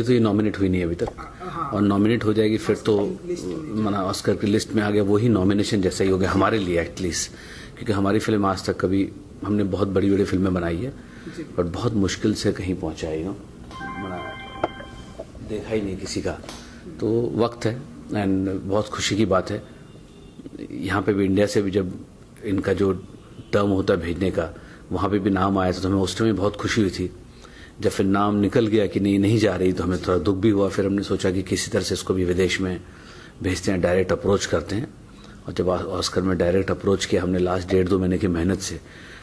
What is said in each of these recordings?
तो ये नॉमिनेट हुई नहीं है अभी तक, और नॉमिनेट हो जाएगी फिर तो माना ऑस्कर की लिस्ट में आ गया, वही नॉमिनेशन जैसा ही हो गया हमारे लिए एटलीस्ट, क्योंकि हमारी फिल्म आज तक कभी हमने बहुत बड़ी बड़ी फिल्में बनाई है और बहुत मुश्किल से कहीं पहुंचाई हो, देखा ही नहीं किसी का। तो वक्त है एंड बहुत खुशी की बात है। यहाँ पे भी इंडिया से भी जब इनका जो टर्म होता है भेजने का, वहाँ पे भी नाम आया था तो हमें उस टाइम बहुत खुशी हुई थी। जब फिर नाम निकल गया कि नहीं जा रही तो हमें थोड़ा दुख भी हुआ। फिर हमने सोचा कि किसी तरह से इसको भी विदेश में भेजते हैं, डायरेक्ट अप्रोच करते हैं। और जब ऑस्कर में डायरेक्ट अप्रोच किया हमने, लास्ट 1.5-2 महीने की मेहनत से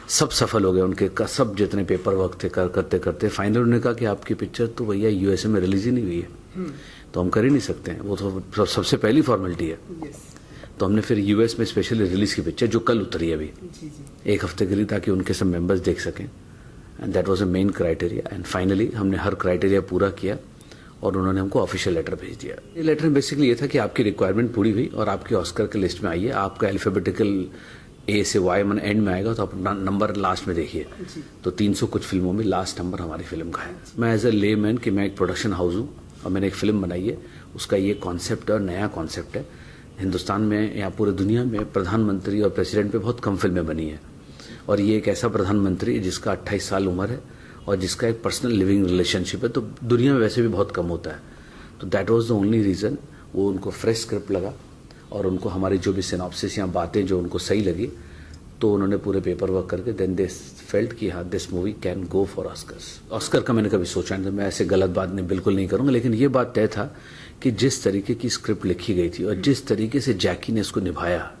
सब सफल हो गए उनके, सब जितने पेपर वर्क थे करते करते फाइनल उन्होंने कहा कि आपकी पिक्चर तो भैया यूएसए में रिलीज ही नहीं हुई है, तो हम कर ही नहीं सकते हैं, वो तो सबसे पहली फॉर्मेलिटी है। तो हमने फिर यूएस में स्पेशली रिलीज की पिक्चर जो कल उतरी है अभी 1 हफ्ते के लिए, ताकि उनके सब मेंबर्स देख सकें। And that was a main criteria. And finally हमने हर क्राइटेरिया पूरा किया और उन्होंने हमको ऑफिशियल लेटर भेज दिया। ये लेटर में बेसिकली ये था कि आपकी रिक्वायरमेंट पूरी हुई और आपकी ऑस्कर के लिस्ट में आई है, आपका अल्फाबेटिकल ए से वाई मन एंड में आएगा, तो आप नंबर लास्ट में देखिए। तो 300 कुछ फिल्मों में लास्ट नंबर हमारी फिल्म का है। मैं एज अ लेमैन कि मैं एक प्रोडक्शन हाउस हूँ और मैंने एक फिल्म बनाई है, उसका ये कॉन्सेप्ट है और नया कॉन्सेप्ट है। हिंदुस्तान में या पूरे दुनिया में प्रधानमंत्री और प्रेसिडेंट पे बहुत कम फिल्में बनी है, और ये एक ऐसा प्रधानमंत्री है जिसका 28 साल उम्र है और जिसका एक पर्सनल लिविंग रिलेशनशिप है, तो दुनिया में वैसे भी बहुत कम होता है। तो that was the only reason. वो उनको फ्रेश स्क्रिप्ट लगा और उनको हमारी जो भी सिनॉप्सिस या बातें जो उनको सही लगी, तो उन्होंने पूरे पेपर वर्क करके देन दे फेल्ट कि हाँ this movie can go for Oscars. Oscar का मैंने कभी सोचा नहीं था, मैं ऐसे गलत बात नहीं बिल्कुल नहीं करूँगा, लेकिन ये बात तय था कि जिस तरीके की स्क्रिप्ट लिखी गई थी और जिस तरीके से जैकी ने इसको निभाया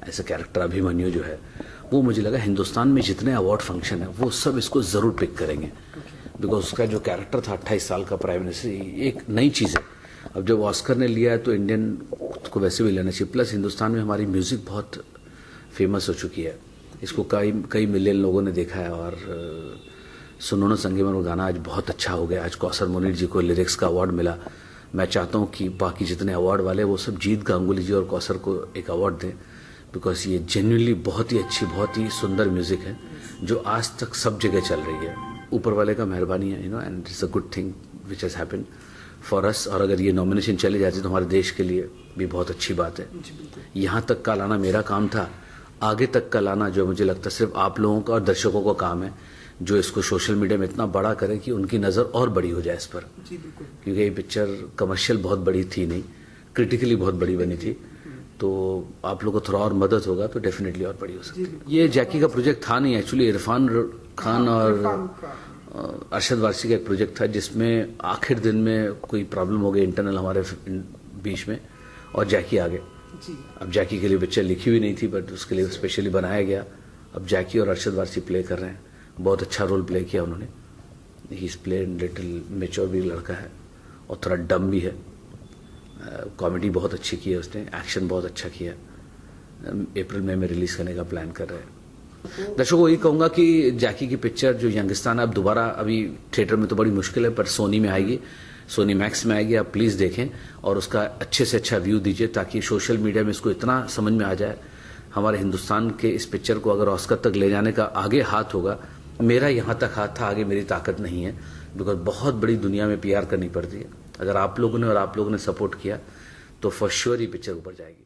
एज अ कैरेक्टर, अभिमन्यु जो है, वो मुझे लगा हिंदुस्तान में जितने अवार्ड फंक्शन है वो सब इसको ज़रूर पिक करेंगे, बिकॉज उसका जो कैरेक्टर था 28 साल का प्राइम मिनिस्टर, एक नई चीज़ है। अब जब ऑस्कर ने लिया है तो इंडियन को वैसे भी लेना चाहिए। प्लस हिंदुस्तान में हमारी म्यूज़िक बहुत फेमस हो चुकी है, इसको कई मिलियन लोगों ने देखा है। और सुनो ना संगीमन वो गाना आज बहुत अच्छा हो गया। आज कौसर मुनीर जी को लिरिक्स का अवार्ड मिला। मैं चाहता हूँ कि बाकी जितने अवार्ड वाले वो सब जीत गांगुली जी और कौसर को एक अवार्ड दें, बिकॉज ये जेन्युइनली बहुत ही अच्छी, बहुत ही सुंदर म्यूजिक है जो आज तक सब जगह चल रही है। ऊपर वाले का मेहरबानी है, and it's a good thing which has happened for us. और अगर ये नॉमिनेशन चले जाती तो हमारे देश के लिए भी बहुत अच्छी बात है। यहाँ तक का लाना मेरा काम था, आगे तक का लाना जो मुझे लगता है सिर्फ आप लोगों का और दर्शकों का काम है, जो इसको सोशल मीडिया में इतना बड़ा करे कि उनकी नज़र और बड़ी हो जाए इस पर। क्योंकि ये पिक्चर कमर्शियल बहुत बड़ी थी नहीं, क्रिटिकली बहुत बड़ी बनी थी, तो आप लोगों को थोड़ा और मदद होगा तो डेफिनेटली और बड़ी हो सकती है। ये जैकी का प्रोजेक्ट था नहीं, एक्चुअली इरफान खान और अरशद वारसी का एक प्रोजेक्ट था, जिसमें आखिर दिन में कोई प्रॉब्लम हो गई इंटरनल हमारे बीच में और जैकी आ गए। अब जैकी के लिए पिक्चर लिखी हुई नहीं थी, बट उसके लिए स्पेशली बनाया गया। अब जैकी और अरशद वारसी प्ले कर रहे हैं, बहुत अच्छा रोल प्ले किया उन्होंने। He is play little mature भी लड़का है और थोड़ा डम भी है। कॉमेडी बहुत अच्छी की है उसने, एक्शन बहुत अच्छा किया। अप्रैल में रिलीज करने का प्लान कर रहे हैं। दर्शकों को यही कहूँगा कि जैकी की पिक्चर जो यंगस्तान है, अब दोबारा अभी थिएटर में तो बड़ी मुश्किल है, पर सोनी में आएगी, सोनी मैक्स में आएगी। आप प्लीज़ देखें और उसका अच्छे से अच्छा व्यू दीजिए, ताकि सोशल मीडिया में इसको इतना समझ में आ जाए। हमारे हिंदुस्तान के इस पिक्चर को अगर ऑस्कर तक ले जाने का आगे हाथ होगा, मेरा यहाँ तक हाथ था, आगे मेरी ताकत नहीं है, बिकॉज बहुत बड़ी दुनिया में PR करनी पड़ती है। अगर आप लोगों ने सपोर्ट किया तो फॉर श्योर ही पिक्चर ऊपर जाएगी।